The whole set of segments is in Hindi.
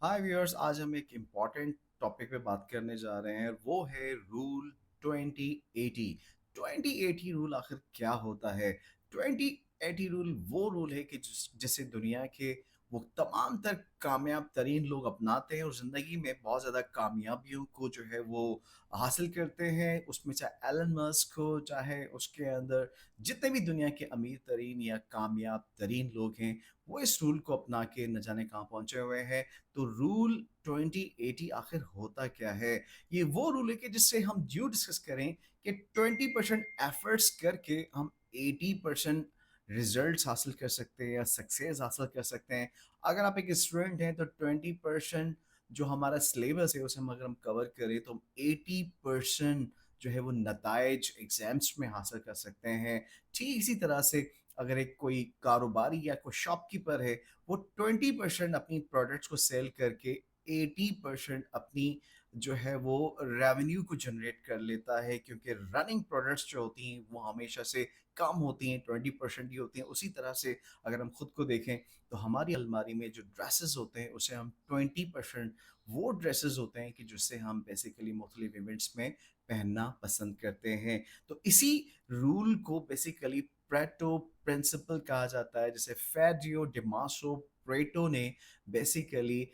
हाय व्यूअर्स, आज हम एक इम्पॉर्टेंट टॉपिक पे बात करने जा रहे हैं। वो है रूल 2080। 2080 रूल आखिर क्या होता है? 2080 रूल वो रूल है कि जिसे दुनिया के वो तमाम तर कामयाब तरीन लोग अपनाते हैं और ज़िंदगी में बहुत ज़्यादा कामयाबियों को जो है वो हासिल करते हैं। उसमें चाहे एलन मस्क हो, चाहे उसके अंदर जितने भी दुनिया के अमीर तरीन या कामयाब तरीन लोग हैं, वो इस रूल को अपना के न जाने कहाँ पहुंचे हुए हैं। तो रूल 2080 आखिर होता क्या है? ये वो रूल है कि जिससे हम यूँ डिस्कस करें कि 20% एफर्ट्स करके हम 80% रिजल्ट्स हासिल कर सकते हैं या सक्सेस हासिल कर सकते हैं। अगर आप एक स्टूडेंट हैं तो 20% जो हमारा सिलेबस है उसे हम अगर हम कवर करें तो हम 80% जो है वो नताइज एग्जाम्स में हासिल कर सकते हैं। ठीक इसी तरह से अगर एक कोई कारोबारी या कोई शॉपकीपर है, वो 20% अपनी प्रोडक्ट्स को सेल करके 80% अपनी जो है वो रेवेन्यू को जनरेट कर लेता है, क्योंकि रनिंग प्रोडक्ट्स जो होती हैं वो हमेशा से कम होती हैं, 20% ही होती हैं। उसी तरह से अगर हम खुद को देखें तो हमारी अलमारी में जो ड्रेसेस होते हैं उसे हम 20% वो ड्रेसेस होते हैं कि जिससे हम बेसिकली मुख्तलिफ इवेंट्स में पहनना पसंद करते हैं। तो इसी रूल को बेसिकली प्रेटो प्रिंसिपल कहा जाता है, जिसे फेडियो डिमासो प्रेटो ने बेसिकली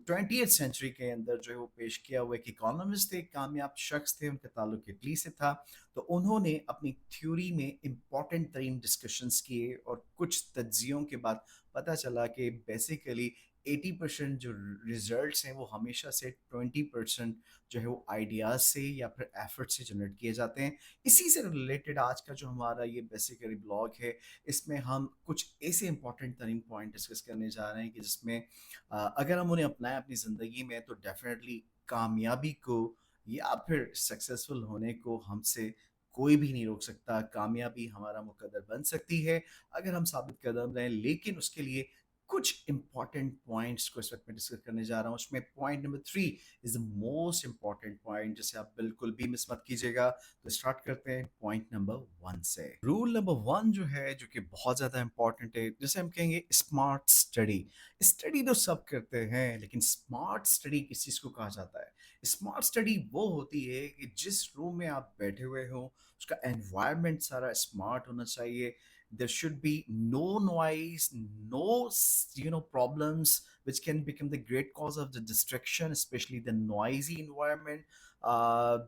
20th सेंचुरी के अंदर जो है वो पेश किया हुआ। एक इकोनॉमिस्ट थे, एक कामयाब शख्स थे, उनका ताल्लुक इटली से था। तो उन्होंने अपनी थ्योरी में इंपॉर्टेंट तरीन डिस्कशंस किए और कुछ तज्जियों के बाद पता चला कि बेसिकली 80% जो रिजल्ट्स हैं वो हमेशा से 20% जो है वो आइडियाज से या फिर एफर्ट से जनरेट किए जाते हैं। इसी से रिलेटेड आज का जो हमारा ये बेसिकली ब्लॉग है, इसमें हम कुछ ऐसे इंपॉर्टेंट तरीन पॉइंट डिस्कस करने जा रहे हैं कि जिसमें अगर हम उन्हें अपनाएं अपनी ज़िंदगी में तो डेफिनेटली कामयाबी को या फिर सक्सेसफुल होने को हमसे कोई भी नहीं रोक सकता। कामयाबी हमारा मुकद्दर बन सकती है अगर हम साबित कदम रहें, लेकिन उसके लिए कुछ इंपॉर्टेंट पॉइंट्स को इस वक्त मैं डिस्कस करने जा रहा हूँ। उसमें point number 3 is the most important point, जिसे आप बिल्कुल भी मिस मत कीजिएगा। तो स्टार्ट करते हैं पॉइंट नंबर 1 से। रूल नंबर 1 जो है, जो कि बहुत ज़्यादा इंपॉर्टेंट है, जैसे हम कहेंगे स्मार्ट स्टडी। स्टडी तो सब करते हैं, लेकिन स्मार्ट स्टडी किस चीज़ को कहा जाता है? स्मार्ट स्टडी वो होती है कि जिस रूम में आप बैठे हुए हो उसका एनवायरनमेंट सारा स्मार्ट होना चाहिए। There should be no noise, no problems which can become the great cause of the distraction, especially the noisy environment.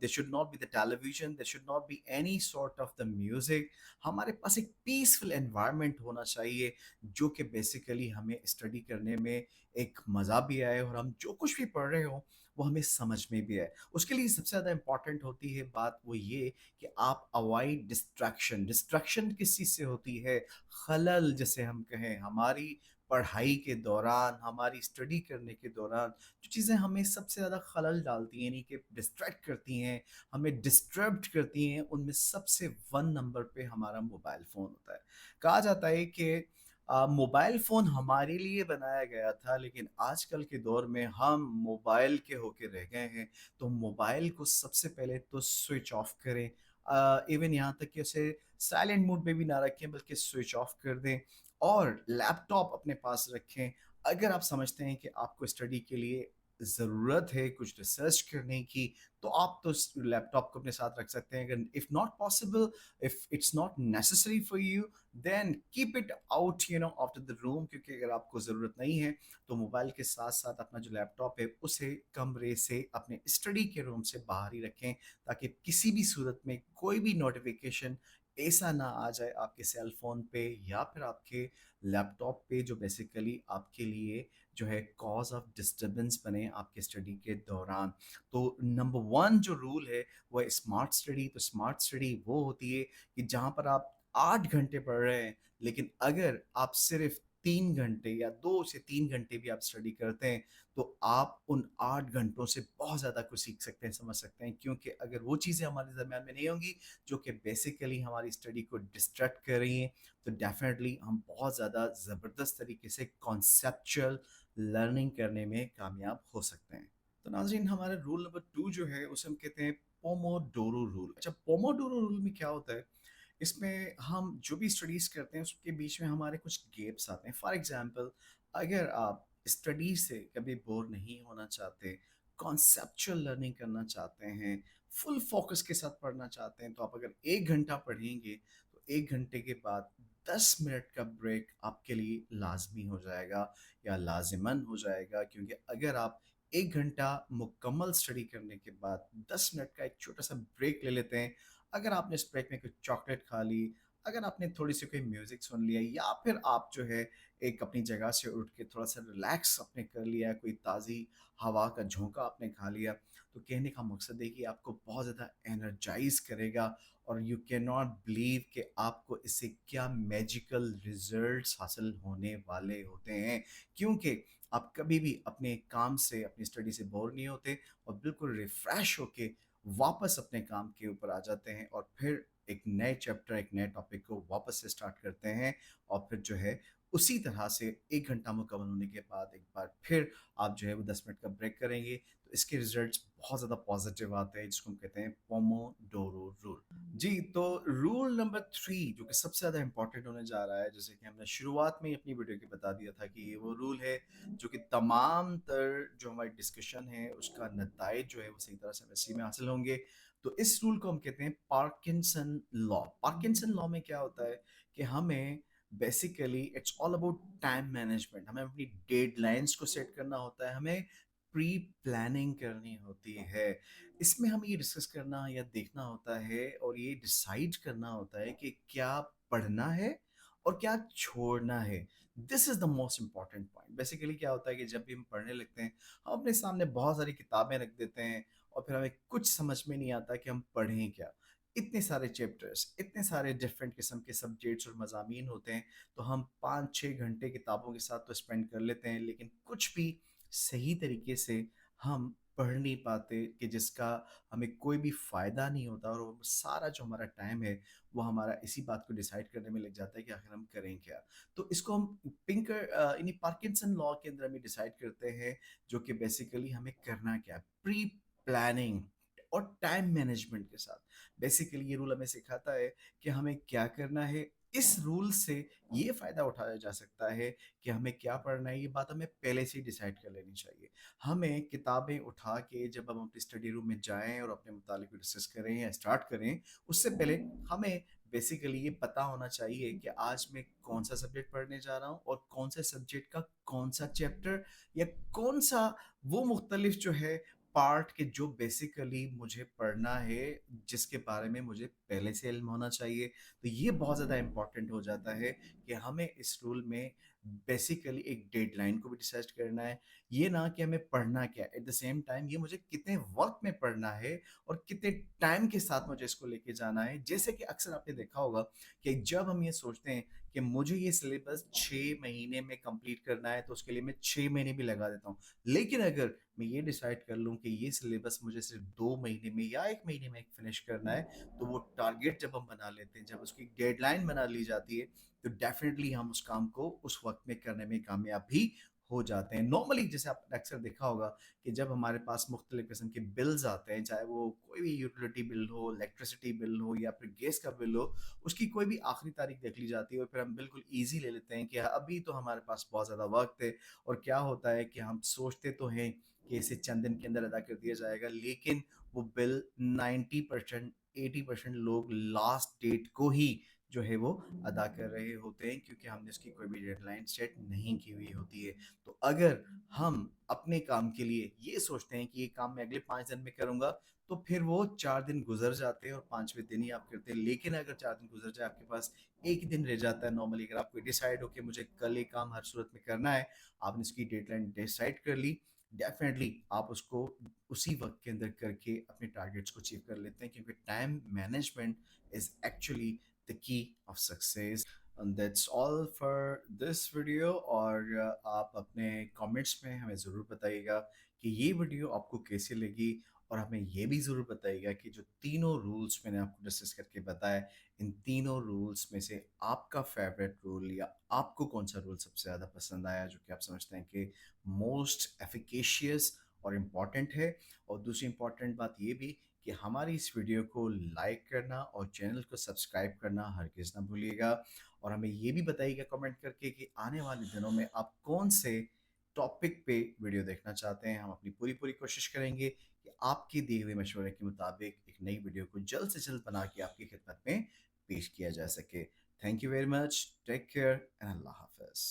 There should not be the television, there should not be any sort of the music. हमारे पास एक पीसफुल एनवायरनमेंट होना चाहिए, जो कि बेसिकली हमें स्टडी करने में एक मज़ा भी आए और हम जो कुछ भी पढ़ रहे हो वो हमें समझ में भी आए। उसके लिए सबसे ज़्यादा इंपॉर्टेंट होती है बात वो ये कि आप अवॉइड डिस्ट्रैक्शन। डिस्ट्रैक्शन किस चीज़ से होती है? खलल जिसे हम कहें, हमारी पढ़ाई के दौरान, हमारी स्टडी करने के दौरान जो चीज़ें हमें सबसे ज़्यादा खलल डालती हैं, यानी कि डिस्ट्रैक्ट करती हैं, हमें डिस्टर्ब करती हैं, उनमें सबसे 1 नंबर पे हमारा मोबाइल फ़ोन होता है। कहा जाता है कि मोबाइल फ़ोन हमारे लिए बनाया गया था, लेकिन आजकल के दौर में हम मोबाइल के होके रह गए हैं। तो मोबाइल को सबसे पहले तो स्विच ऑफ करें। इवन यहाँ तक कि उसे साइलेंट मोड पे भी ना रखें, बल्कि स्विच ऑफ कर दें और लैपटॉप अपने पास रखें। अगर आप समझते हैं कि आपको स्टडी के लिए ज़रूरत है कुछ रिसर्च करने की, तो आप तो लैपटॉप को अपने साथ रख सकते हैं। अगर if not possible, if it's not necessary for you, then keep it out after the room, क्योंकि अगर आपको ज़रूरत नहीं है तो मोबाइल के साथ साथ अपना जो लैपटॉप है उसे कमरे से, अपने स्टडी के रूम से बाहर ही रखें, ताकि किसी भी सूरत में कोई भी नोटिफिकेशन ऐसा ना आ जाए आपके सेल फोन पे या फिर आपके लैपटॉप पे, जो बेसिकली आपके लिए जो है कॉज ऑफ डिस्टरबेंस बने आपके स्टडी के दौरान। तो नंबर 1 जो रूल है वो है स्मार्ट स्टडी। तो स्मार्ट स्टडी वो होती है कि जहाँ पर आप 8 घंटे पढ़ रहे हैं, लेकिन अगर आप सिर्फ 3 घंटे या 2 से 3 घंटे भी आप स्टडी करते हैं, तो आप उन 8 घंटों से बहुत ज़्यादा कुछ सीख सकते हैं, समझ सकते हैं। क्योंकि अगर वो चीज़ें हमारे दरमियान में नहीं होंगी जो कि बेसिकली हमारी स्टडी को डिस्ट्रैक्ट कर रही हैं, तो डेफिनेटली हम बहुत ज़्यादा ज़बरदस्त तरीके से कॉन्सेप्चुअल लर्निंग करने में कामयाब हो सकते हैं। तो नाज़रीन, हमारा रूल नंबर 2 जो है उसे हम कहते हैं पोमोडोरो रूल। अच्छा, पोमोडोरो रूल में क्या होता है? इसमें हम जो भी स्टडीज़ करते हैं उसके बीच में हमारे कुछ गैप्स आते हैं। फॉर एग्ज़ाम्पल, अगर आप स्टडी से कभी बोर नहीं होना चाहते, कॉन्सेप्चुअल लर्निंग करना चाहते हैं, फुल फोकस के साथ पढ़ना चाहते हैं, तो आप अगर 1 घंटा पढ़ेंगे तो 1 घंटे के बाद 10 मिनट का ब्रेक आपके लिए लाजमी हो जाएगा या लाजिमन हो जाएगा, क्योंकि अगर आप 1 घंटा मुकम्मल स्टडी करने के बाद 10 मिनट का एक छोटा सा ब्रेक ले लेते हैं, अगर आपने इस ब्रेक में कुछ चॉकलेट खा ली, अगर आपने थोड़ी सी कोई म्यूजिक सुन लिया, या फिर आप जो है एक अपनी जगह से उठ के थोड़ा सा रिलैक्स आपने कर लिया, कोई ताज़ी हवा का झोंका आपने खा लिया, तो कहने का मकसद है कि आपको बहुत ज़्यादा एनर्जाइज करेगा और यू कैन नॉट बिलीव कि आपको इससे क्या मैजिकल रिजल्ट्स हासिल होने वाले होते हैं, क्योंकि आप कभी भी अपने काम से, अपनी स्टडी से बोर नहीं होते और बिल्कुल रिफ्रेश होके वापस अपने काम के ऊपर आ जाते हैं और फिर एक नए चैप्टर, एक नए टॉपिक को वापस से स्टार्ट करते हैं। और फिर जो है उसी तरह से 1 घंटा मुकम्मल होने के बाद एक बार फिर आप जो है वो 10 मिनट का ब्रेक करेंगे, तो इसके रिजल्ट्स बहुत ज़्यादा पॉजिटिव आते हैं, जिसको हम कहते हैं पोमोडोरो रूल। जी, तो रूल नंबर 3 जो कि सबसे ज़्यादा इंपॉर्टेंट होने जा रहा है, जैसे कि हमने शुरुआत में ही अपनी वीडियो के बता दिया था कि ये वो रूल है जो कि तमाम तर जो हमारी डिस्कशन है उसका नताइज जो है वो सही तरह से हमें इसी में हासिल होंगे। तो इस रूल को हम कहते हैं पार्किंसन लॉ। पार्किंसन लॉ में क्या होता है कि हमें basically it's all about time management, हमें अपनी डेडलाइंस को सेट करना होता है, हमें प्री प्लानिंग करनी होती है। इसमें हमें ये डिस्कस करना या देखना होता है और ये डिसाइड करना होता है कि क्या पढ़ना है और क्या छोड़ना है। This is the most important point. Basically क्या होता है कि जब भी हम पढ़ने लगते हैं, हम अपने सामने बहुत सारी किताबें रख देते हैं और फिर हमें कुछ समझ में नहीं आता कि हम पढ़ें क्या। इतने सारे चैप्टर्स, इतने सारे डिफरेंट किस्म के सब्जेक्ट्स और मज़ामीन होते हैं, तो हम 5-6 घंटे किताबों के साथ तो स्पेंड कर लेते हैं, लेकिन कुछ भी सही तरीके से हम पढ़ नहीं पाते कि जिसका हमें कोई भी फ़ायदा नहीं होता, और वो सारा जो हमारा टाइम है वो हमारा इसी बात को डिसाइड करने में लग जाता है कि आखिर हम करें क्या। तो इसको हम इन्हीं पार्किंसन लॉ के अंदर हम डिसाइड करते हैं, जो कि बेसिकली हमें करना क्या है, प्री प्लानिंग और टाइम मैनेजमेंट के साथ। बेसिकली ये रूल हमें सिखाता है कि हमें क्या करना है। इस रूल से ये फायदा उठाया जा सकता है कि हमें क्या पढ़ना है, ये बात हमें पहले से ही डिसाइड कर लेनी चाहिए। हमें किताबें उठा के जब हम अपने स्टडी रूम में जाएं और अपने मुतालिक डिस्कस करें या स्टार्ट करें, उससे पहले हमें बेसिकली ये पता होना चाहिए कि आज मैं कौन सा सब्जेक्ट पढ़ने जा रहा हूँ और कौन से सब्जेक्ट का कौन सा चैप्टर या कौन सा वो मुख्तलिफ जो है पार्ट के जो बेसिकली मुझे पढ़ना है, जिसके बारे में मुझे पहले से इल्म होना चाहिए। तो ये बहुत ज़्यादा इम्पोर्टेंट हो जाता है कि हमें इस रूल में बेसिकली एक डेडलाइन को भी डिसाइड करना है। ये ना कि हमें पढ़ना क्या है, एट द सेम टाइम ये मुझे कितने वक्त में पढ़ना है और कितने टाइम के साथ मुझे इसको लेके जाना है। जैसे कि अक्सर आपने देखा होगा कि जब हम ये सोचते हैं कि मुझे ये सिलेबस 6 महीने में कंप्लीट करना है, तो उसके लिए मैं 6 महीने भी लगा देता हूँ। लेकिन अगर मैं ये डिसाइड कर लूँ कि ये सिलेबस मुझे सिर्फ 2 महीने में या 1 महीने में फिनिश करना है, तो वो टारगेट जब हम बना लेते हैं, जब उसकी डेडलाइन बना ली जाती है, तो डेफिनेटली हम उस काम को उस वक्त में करने में कामयाब भी हो जाते हैं। नॉर्मली जैसे आपने अक्सर देखा होगा कि जब हमारे पास मुख्तलिफ किस्म के बिल्स आते हैं, चाहे वो कोई भी यूटिलिटी बिल हो, इलेक्ट्रिसिटी बिल हो या फिर गैस का बिल हो, उसकी कोई भी आखिरी तारीख देख ली जाती है और फिर हम बिल्कुल ईजी ले लेते हैं कि अभी तो हमारे पास बहुत ज़्यादा वक्त है। और क्या होता है कि हम सोचते तो हैं कि इसे चंद दिन के अंदर अदा कर दिया जाएगा, लेकिन वो बिल 90% 80% लोग लास्ट डेट को ही जो है वो अदा कर रहे होते हैं, क्योंकि हमने उसकी कोई भी डेडलाइन सेट नहीं की हुई होती है। तो अगर हम अपने काम के लिए ये सोचते हैं कि ये काम मैं अगले 5 दिन में करूंगा, तो फिर वो 4 दिन गुजर जाते हैं और 5वें दिन ही आप करते हैं। लेकिन अगर 4 दिन गुजर जाए, आपके पास एक ही दिन रह जाता है, नॉर्मली अगर आपको डिसाइड हो कि मुझे कल ये काम हर सूरत में करना है, आपने इसकी डेडलाइन डिसाइड कर ली, डेफिनेटली आप उसको उसी वक्त के अंदर करके अपने टारगेट्स को अचीव कर लेते हैं, क्योंकि time management is actually the key of success. And that's all for this video। और आप अपने कमेंट्स में हमें ज़रूर बताइएगा कि ये वीडियो आपको कैसी लगी, और हमें ये भी ज़रूर बताइएगा कि जो तीनों रूल्स मैंने आपको डिस्कस करके बताया, इन तीनों रूल्स में से आपका फेवरेट रूल या आपको कौन सा रूल सबसे ज़्यादा पसंद आया, जो कि आप समझते हैं कि मोस्ट एफिकेशियस और इम्पॉर्टेंट है। और दूसरी इम्पॉर्टेंट बात ये भी कि हमारी इस वीडियो को लाइक करना और चैनल को सब्सक्राइब करना हरगिज़ ना भूलिएगा। और हमें ये भी बताइएगा कमेंट करके कि आने वाले दिनों में आप कौन से टॉपिक पे वीडियो देखना चाहते हैं, हम अपनी पूरी पूरी कोशिश करेंगे कि आपके दिए हुए मशवरे के मुताबिक एक नई वीडियो को जल्द से जल्द बना के आपकी खिदमत में पेश किया जा सके। Thank you very much, take care and अल्लाह हाफिज।